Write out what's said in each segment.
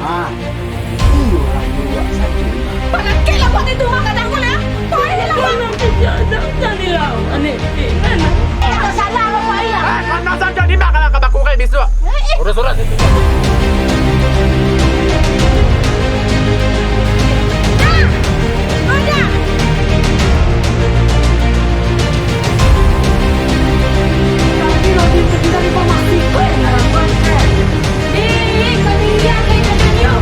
Ah, iyo juga saja. Palang kailan mo dito mga anak ko na? Pwede nila ba? Jangan hilang, aneh. Mana? Ito sana ako pa iya. Karena saja di makalang kataku kayak bisu. Urus-urus itu. Ada! Tapi lagi sekitar informasi ko eh. Kanina kay Dananyo.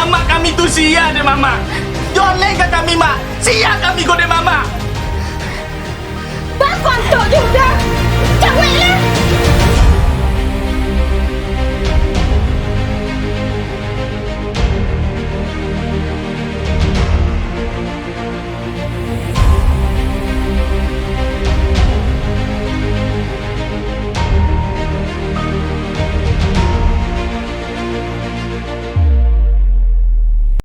Ama kami tuh sia deh mama. Joleng ke kami mak. Sia kami go deh mama. Bác quan tội điều tra. Chẳng lẽ là